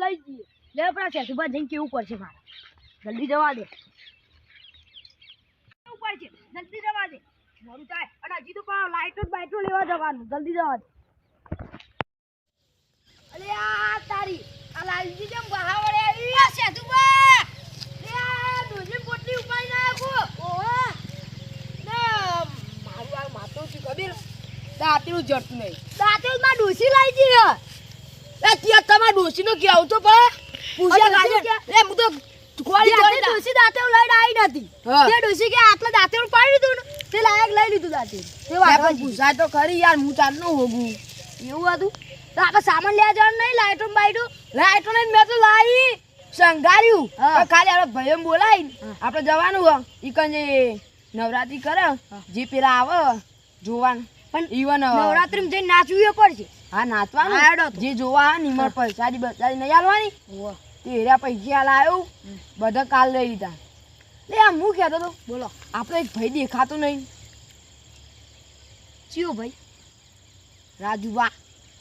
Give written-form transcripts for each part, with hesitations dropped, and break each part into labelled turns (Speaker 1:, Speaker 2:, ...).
Speaker 1: લઈ જઈએ લે આપણા સેતુબા જઈને કેવું પડશે મારા જલ્દી જવા દે કેવું પડશે જલ્દી જવા દે મોડું થાય અને હજી તો પાછો લાઈટો બાઈટો લેવા જવાનું જલ્દી જવા દે અલે આ તારી આ લાલજી જેમ બહાવડે આવી આ સેતુબા લે આ દોજી પોટલી ઉપાડી નાખો ઓહો ને મારું આ માથું છે કબીર દાંતનું જડતું નહીં દાંતનું માં ડોસી લાવી જી એ ત્યાં તમાર ડોસી નો કેવું તો પા પૂછ્યા ગાડી લે હું તો ખોળી ખોળી ડોસી દાંતે લઈને આવી નથી તે ડોસી કે આટલા દાંતે પાડી દીધું ને તે લાયક લઈ લીધું દાંતે તે વાત પૂછાય તો ખરી યાર હું ચાલ નો હોગું એવું હતું તો આપણે સામાન લેવા જવાનું નહીં લાઈટો લાઈટો ને મેં તો લાવી સંગાર્યું ખાલી આપણે ભાઈ બોલાવી આપણે જવાનું ઈ કને નવરાત્રી કરે જે પેલા આવે જોવાનું પણ ઈવન નવરાત્રીમાં જઈને નાચવું પડશે હા નાચવાનું જે જોવા નિમર પૈસાની બચારી નહીં આલવાની તે હેર્યા પૈસા લાવ્યું બધા કાલ લઈ લીધા લે આ હું કહેતો તો બોલો આપણે એક ભાઈ દેખાતો નહીં ચિયો ભાઈ રાજુબા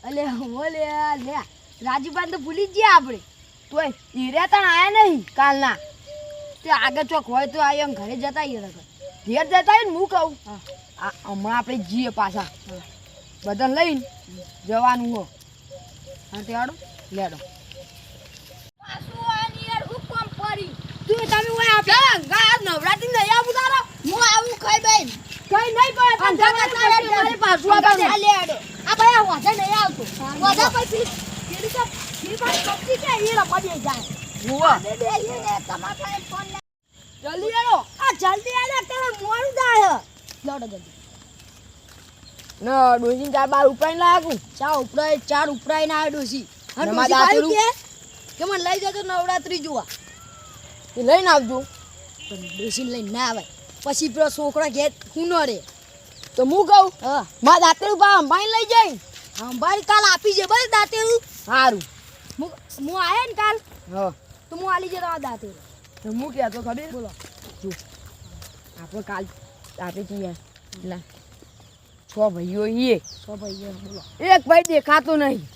Speaker 1: અલે ઓલે લે રાજુબા તો ભૂલી જ ગયા આપણે તોય હીર્યા તણ આયા નહીં કાલના તે આગળ ચોક હોય તો આ એમ ઘરે જતા ઘેર જતા ને હું કહું હમણાં આપણે જઈએ પાછા બધાને લઈને જવાનું હો હા તે આડો લેડો તમે ઓય આપે ગા નવરાત્રી નહીં આવું તારો હું આવું ખાઈ બેન કઈ નહીં પણ તારે પાછું આપે લેડો આ ભાઈ વાજા નહીં આવતો વાજા પછી કેરી તો કપટી કે એ રમવા દે જાય હુવા બે ને તમારા ફોન જલ્દી આવો આ જલ્દી આલે તને મોડું થાય લોડો જલ્દી ના ડોસી ચાર બાર ઉપરાઈ લાગું ચાર ઉપરાઈ ના આવે ડોસી અને ડોસી કે મને લઈ જતો નવરાત્રી જોવા એ લઈને આવજો પણ ડોસી લઈને ના આવે પછી પેલો છોકરા ઘેર હું ન રે તો હું કહું હા મારા દાંતેરું પા અંબાઈ લઈ જાય અંબાઈ કાલ આપી છે બસ દાંતેરું સારું હું આયા ને કાલ હા તો હું આલી જતો દાંતેરું તો હું કહેતો ખબર બોલો જો આપણે કાલ આપણે જઈએ એટલે છ ભાઈઓ બોલો એક ભાઈ દેખાતો નહીં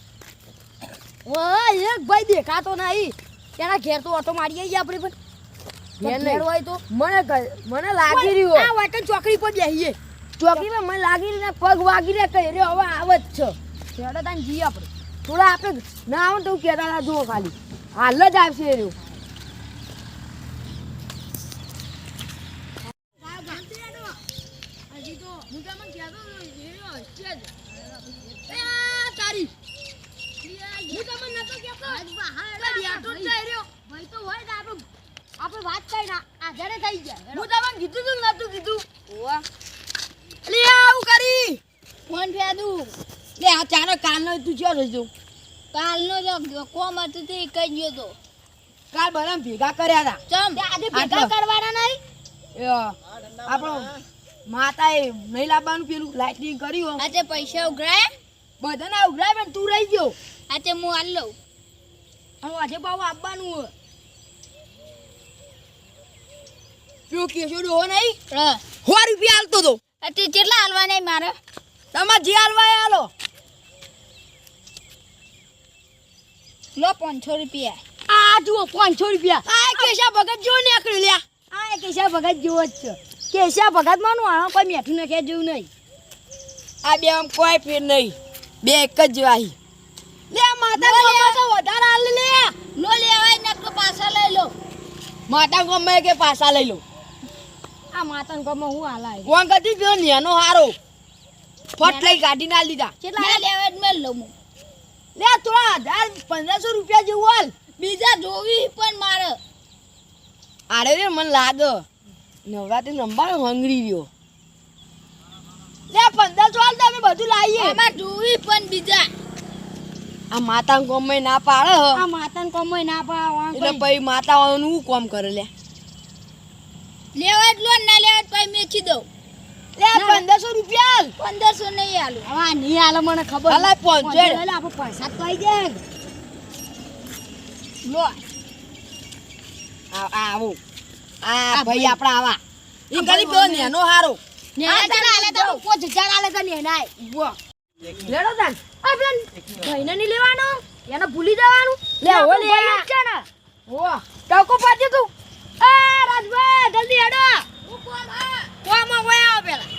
Speaker 1: એક ભાઈ દેખાતો નહીં તેના ઘેર તો ઓટો મારી આવી આપણે પણ ઘેર હોય તો મને લાગી રહ્યો આ વાટન ચોકડી પર બેહીએ ચોકડીમાં મને લાગી રહ્યો પગ વાગી રહ્યા કહી રહ્યો હવે આવે જ છે છેડો તાન જઈએ આપણે થોડા આપણે ના આવે તો કહેતા હતા જુઓ ખાલી હાલ જ આવશે રહ્યો હજી તો હું તમને કહેતો તારી હું તમને નતો કહેતો ભાઈ તો હોય ને આપણે વાત કરી ના આધારે થઈ જાય હું તમને કીધું તું નતું કીધું ઓવા લે આવું કરી ફોન ફેદું લે આ ચારો કાલનો તું ક્યાં રહેજો કાલનો જો કોમ હતું તે કઈ ગયો તો કાલ બધા ભેગા કર્યા હતા ચમ આજે ભેગા કરવાના નહીં આપણો માતાએ નહીં લાવવાનું પેલું લાઇટિંગ કર્યું આજે પૈસા ઉઘરાય બધાના ઉઘરાય પણ તું રહી ગયો આજે હું આલ લઉં અને આજે બાવ આપવાનું હોય પેલો કેશો ડો નહીં 100 રૂપિયા હાલતો તો તે કેટલા હાલવા નહીં મારે તમારે જે હાલવા હાલો લો 500 રૂપિયા આ જુઓ 500 રૂપિયા આ કેશા ભગત જો નીકળ્યો લ્યા આ કેશા ભગત જેવો જ છે કેશા ભગત માનું આ કોઈ મેઠું નાખે જેવું નહીં આ બે આમ કોઈ ફેર નહીં બે એક જ વાહી લે માતા ગમે તો વધારે હાલ લે નો લેવાય નક પાછા લઈ લો માતા ગમે કે પાછા લઈ લો આ માતાન ગમે હું હાલાય કોણ કદી પેલો નેનો હારો ફટ લઈ ગાડી ના લીધા કેટલા લેવા જ મેલ લઉં લે થોડા 1500 રૂપિયા જેવું હાલ બીજા જોવી પણ મારે આરે રે મને લાગે નવરાત્રી રંબાનો હંગરી રહ્યો લે 1500 હાલ તમે બધું લાવીએ આમાં જોવી પણ બીજા આ માતાન કોમય ના પાડે આ માતાન કોમય ના પાડે એટલે પછી માતાઓનું કોમ કરે લે લેવા જ લો ના લેવા પછી મેચી દઉં લે 1500 રૂપિયા 1500 નહીં આલું હવે નહીં આલે મને ખબર અલા 500 એટલે આપણે પૈસા તો આવી જાય લો આવો આ ભાઈ આપડા આવા ઈ ગલી પેલો નેનો હારો નેના આલે તો 5000 આલે તો નેનાય લેડો તાન આ પેલા ભાઈને નહીં લેવાનો એને ભૂલી જવાનું લે હો લે છે ને હો ટકો પાડજે તું એ રાજભાઈ જલ્દી હેડો હું કોમ હા કોમાં હોય આવ પેલા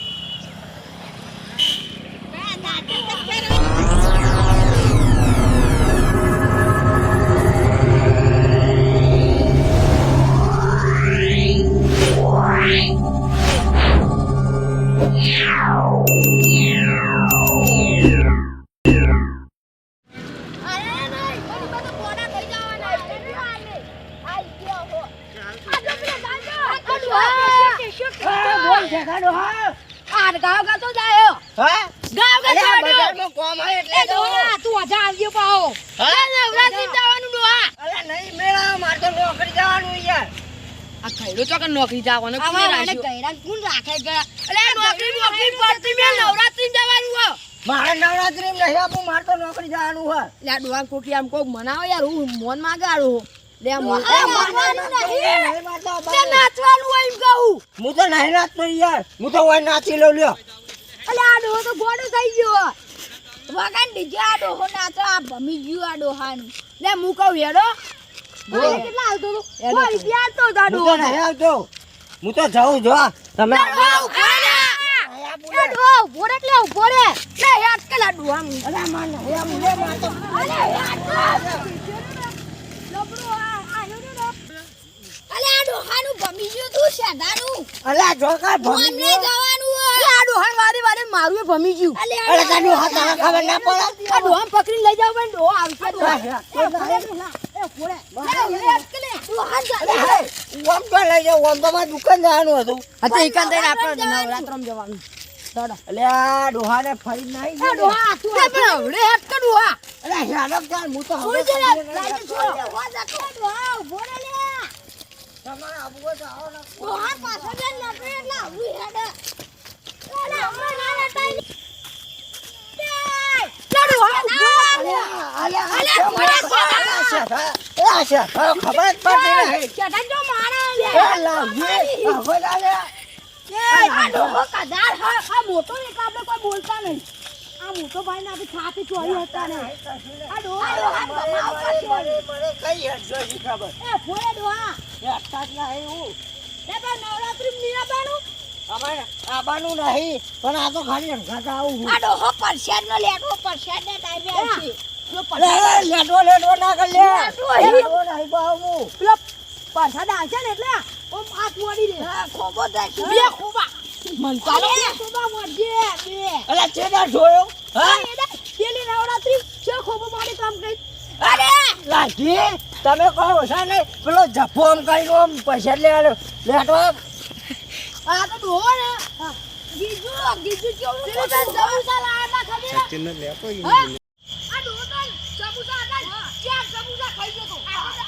Speaker 1: નોકરી જવાનું કોણ રાખે નોકરી પડતી મેં નવરાત્રી જવાનું
Speaker 2: મારે નવરાત્રી નહીં આપું, મારે તો નોકરી જવાનું હોય.
Speaker 1: લે ડોહા કોકી આમ કોક મનાવો યાર હું મોન માંગાડું લે મોન નાચવાનું હોય એમ કહું
Speaker 2: હું તો નહીં નાચતો યાર, હું તો હોય નાચી લઉં લ્યો.
Speaker 1: અલે આ ડોહો તો ગોડો થઈ ગયો વગન ડીજે આ ડોહો નાચો આ ભમી ગયું આ ડોહાનું લે હું કહું હેડો કેટલા આવતો તો મારી પ્યાર તો દાડો
Speaker 2: હું તો નહીં આવતો, હું તો જાઉં જો તમે
Speaker 1: ઉભો લે યાદ કે લાડુ આમ
Speaker 2: અરે માર નહીં આમ લે માર તો
Speaker 1: અલે યાદ લબરો આ નો અલે આ ડોહાનું ભમી ગયું તું શેડાનું
Speaker 2: અલે જોકા ભમી
Speaker 1: મને જવાનું આ ડોહાન વારે મારું ભમી ગયું
Speaker 2: અલે કાડો હાથ ખબર ના પડે.
Speaker 1: આ ડોહાન પકડીને લઈ જાવ ભાઈ ડોહો આવશે
Speaker 2: ઓમ તો લઈ જાઉં, ઓમ તો મારે દુકાન જવાનું હતું.
Speaker 1: અચ્છા એકાંત થઈને આપણે નવરાત્રમાં જવાનું
Speaker 2: અલે આ ડોહાને ફરી નહીં
Speaker 1: આ ડોહા તું પણ હવડે હેટ કે ડોહા
Speaker 2: અલે હેડો ચાલ, હું તો
Speaker 1: છોડી દે લાઈટ છોડ હો જાતો ડોહા ઉભો રે લે
Speaker 2: તમારે આબુ તો આવો ના
Speaker 1: ડોહા પાછો જઈને નપરે એટલે આવડી હેડ અલે હમણાં ના લટાઈ મોટો એક આપણે કોઈ બોલતા નહીં આ મોટો ભાઈ ને આપણે છાતી ચોરી હતા ને આ ડોહા એ ફોડે ડોહા નવરાત્રી ની આવવાનું
Speaker 2: આબાનું નહીં પણ આ તો ખાલી અંગાતા આવું
Speaker 1: આ ડોહો પરસાદ નો લેટો પરસાદ ને ટાઈમે આવશે
Speaker 2: લેટો ના કર લે લેટો નહીં બાવું
Speaker 1: પેલો પરસાદ આવશે ને એટલે ઓમ હાથ મોડી રે ખોબો થાય બે ખોબા મન ચાલો ખોબા મોડજે બે
Speaker 2: અલા ચેડા જોયો હા
Speaker 1: પેલી નવરાત્રી છે ખોબો મોડી કામ કરી અરે
Speaker 2: લાગી તમે કહો છે ને પેલો જફો આમ કરી ઓમ પૈસા લે લેટો
Speaker 1: આ તો ડોહો ને ગીજુ કેવું પેલો તન સમોસા લાયા ખબર સચિન ને લેતો આ ડોહો તન સમોસા હતા ચાર સમોસા ખાઈ ગયો તો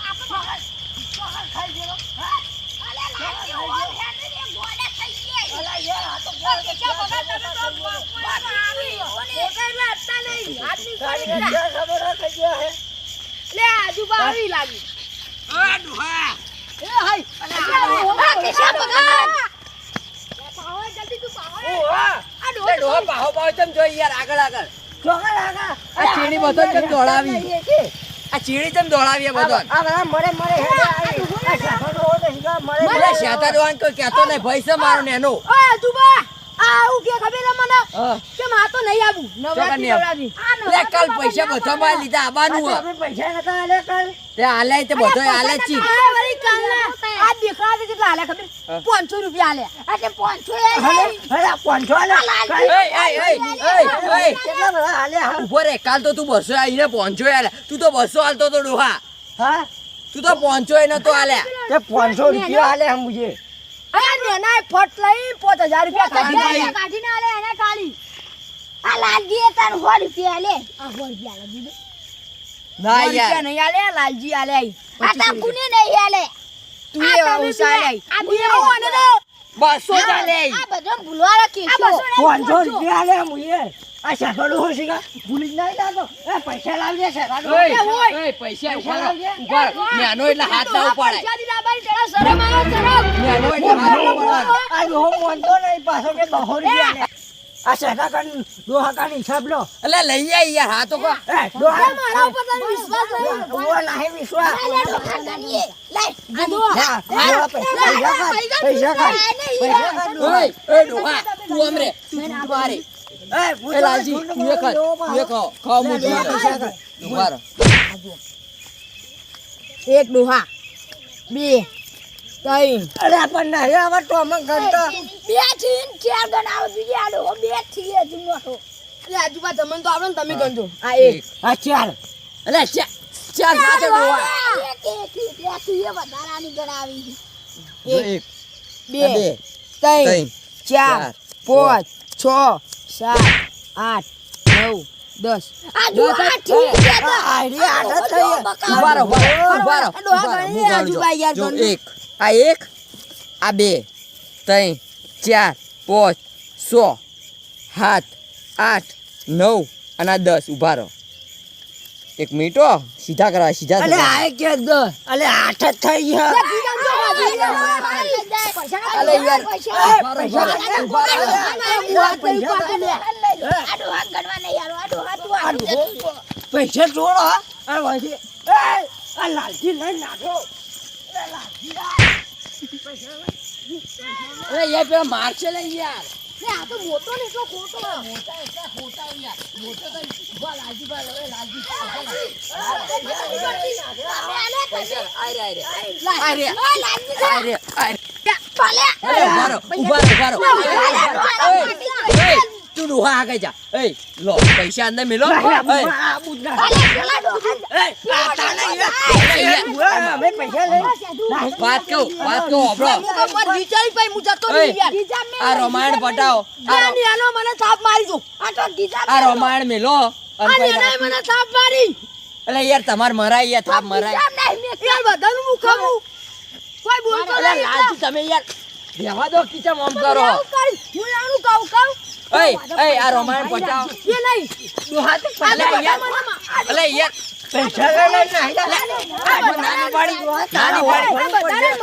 Speaker 1: આપણે ખાઈ ગયો અલે લાગી ઓમ હેડે ને ગોડે થઈ ગઈ અલા યાર આ તો કે બગા તમે તો આવી ઓને એકલા હતા નહીં હાથની ખાલી
Speaker 2: ખબર થઈ ગયો હે
Speaker 1: લે આજુબા આવી લાગી
Speaker 2: આ ડોહા
Speaker 1: એ હાય આ કેશા બગા પાવે જલ્દી તું પાવે
Speaker 2: આ ડોહા પાહો પાહો ચમ જોઈ યાર આગળ
Speaker 3: આ ચીડી બધો કેમ દોડાવી આ ચીડી કેમ દોડાવી બધો
Speaker 2: આ બધા મરે આ શાફાનો હોતો હિગા મરે
Speaker 3: મને શાતા દોવાન કોઈ કહેતો નહીં ભાઈ છે મારો નેનો
Speaker 1: ઓ આજુબા આવું કે ખબર મને કે માં તો નહીં આવું નવરાત્રી
Speaker 3: લે કાલ પૈસા બધા માં લીધા આબાનું
Speaker 2: આપણે પૈસા નતા આલે કાલ
Speaker 3: તે આલે તે બધો આલે ચી
Speaker 1: વળી કાલના આ દેખાડે કેટલા આલે ખબર 500 રૂપિયા આલે એટલે 500
Speaker 2: હલા કોણસો આલે
Speaker 3: એ
Speaker 2: કેટલા બધા આલે હા
Speaker 3: ઉભો રે કાલ તો તું 200 આઈને 500 આલે તું તો 200 આલતો તો ડોહા
Speaker 2: હા
Speaker 3: તું તો 500 એ નતો આલે
Speaker 2: તે 500 રૂપિયા આલે હમ મુજે
Speaker 1: આ નેના ફટ લઈ 5000 રૂપિયા કાઢીને આલે એને કાળી આ લાલજી તન 100 રૂપિયા આલે આ 100 રૂપિયા આલે દીધો
Speaker 3: ના યાર
Speaker 1: નહીં આલે લાલજી આલે આ તા કુને નહીં આલે
Speaker 3: તું એ ઉસાલે
Speaker 1: આ બેવો અને તો
Speaker 3: 200 આલે
Speaker 1: આ બધો ભૂલવા રાખીશો
Speaker 2: 500 રૂપિયા આલે હમ મુજે આ શાફાનો હો સીગા ભૂલી જ નહીં જાતો એ પૈસા લાવજે શાફાનો
Speaker 3: ઓય પૈસા ઉભા નેનો એટલે હાથ ના ઉપાડાય
Speaker 1: પૈસા દીધા ભાઈ તેરા શરમ આવે શરમ
Speaker 3: નેનો એટલે હાથ ના ઉપાડાય
Speaker 2: આ જો મોનતો નહીં પાછો કે 200 રૂપિયા આલે આ શેકા કન ડોહા કન હિસાબ લો
Speaker 3: એટલે લઈ આય યાર હા તો કો
Speaker 2: એ ડોહા
Speaker 1: મારા ઉપર તને વિશ્વાસ નહીં.
Speaker 2: ઓ નહીં વિશ્વાસ
Speaker 1: લે, લે, ડોહા ગણીએ. લે, આ જો.
Speaker 2: હા, ડોહા પૈસા ખાય, પૈસા ખાય, પૈસા ખાય ડોહા.
Speaker 3: ઓય એ ડોહા તું અમરે તું બારે એ લાલજી તું એ ખા તું એ ખાઓ ખાઓ મુ તું
Speaker 2: પૈસા ખાય.
Speaker 3: ઉભા રહો
Speaker 1: એક ડોહા, બે, ત્રણ,
Speaker 2: અરે પણ નહીં આવા તો અમે કરતા
Speaker 1: બે થી ને ચાર ગણાવો જોઈએ. આ ડોહો બે થી એ જ મોટો. એટલે આજુબા તમને તો આવડે ને, તમે ગણજો. આ એક.
Speaker 2: આ ચાર
Speaker 3: એટલે ચાર સાચો ડોહા
Speaker 1: એક થી એ વધારાની ગણાવી.
Speaker 3: એક
Speaker 1: બે,
Speaker 3: બે
Speaker 1: ત્રણ, ચાર,
Speaker 3: ચાર,
Speaker 1: પાંચ, છ, સાત, આઠ, 9, 10. આ જો આ ઠીક છે તો.
Speaker 2: આઈડિયા આઠ જ થઈ
Speaker 3: ઉભા રહો ઉભા રહો
Speaker 1: ડોહા ગણી આજુબા યાર
Speaker 3: જો
Speaker 1: ગણજો.
Speaker 3: એક આ બે ત્રણ ચાર પાંચ 6 7 8 9 અને આ 10 ઉભા રહો એક મિનિટ હો સીધા કરાય સીધા
Speaker 2: અલે
Speaker 3: કરાય.
Speaker 2: આ કે દ અલે આઠ જ થઈ ગયા
Speaker 3: અલે યાર
Speaker 2: પૈસા જોડો આ વાજી આ લાલજી લઈ નાખો
Speaker 3: અરે યાર પેલા મારશે લે યાર ઉભા રહો. એય, તું ડોહા આગળ જા એય લો પૈસા અંદર મેલો એય,
Speaker 2: અમે પૈસા લઈ
Speaker 3: વાત કહું હોભળો. આ રામાયણ પટાવો આ રામાયણ મેલો અને પછી એટલે યાર તમાર મરાય યાર થાપ મરાય અલે લાલજી તમે યાર રહેવા દો કિચમ ઓમ કરો એય આ રામાયણ પટાવો અલે યાર
Speaker 2: પૈસા લઈ
Speaker 3: નાની વાળી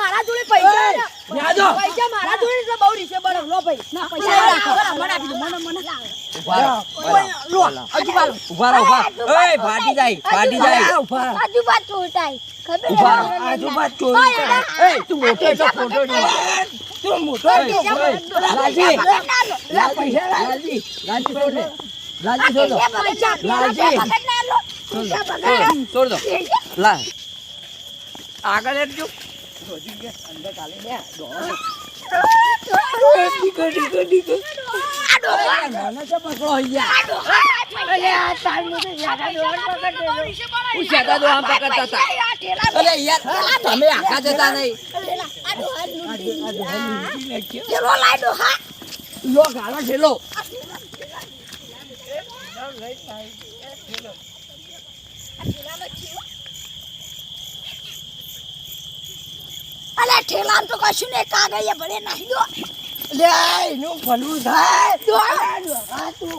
Speaker 1: મારા જોડે પૈસા
Speaker 3: યાદો
Speaker 1: પૈસા મારા જોડે છે, બહુ રીસે બરફ લો ભાઈ. ના પૈસા મને આપી દો, મને
Speaker 3: ઉભા રહો એય ફાટી જાય
Speaker 1: આજુબાજુ ચોટાય ખબર
Speaker 3: ઉભા રહો.
Speaker 2: આજુબાજ ચોરી કરે
Speaker 3: એય તું મોટો છો ફોટો નહીં
Speaker 2: તું મોટો
Speaker 3: લાલજી
Speaker 2: લાલજી
Speaker 3: લાલજી છોડ દે લાલજી છોડ દો છોડ દો લા આગળ હેડજો મને તો પકડો યાર હું શેતા દો આમ પકડતા હતા અરે યાર તમે આખા જતા નહીં લો ગાળો છેલો
Speaker 1: અલે ઠેલામ તો કશું ને કાગળિયા ભરે નાખી દો
Speaker 2: લે એનું ભલું થાય
Speaker 1: દો
Speaker 2: આ તું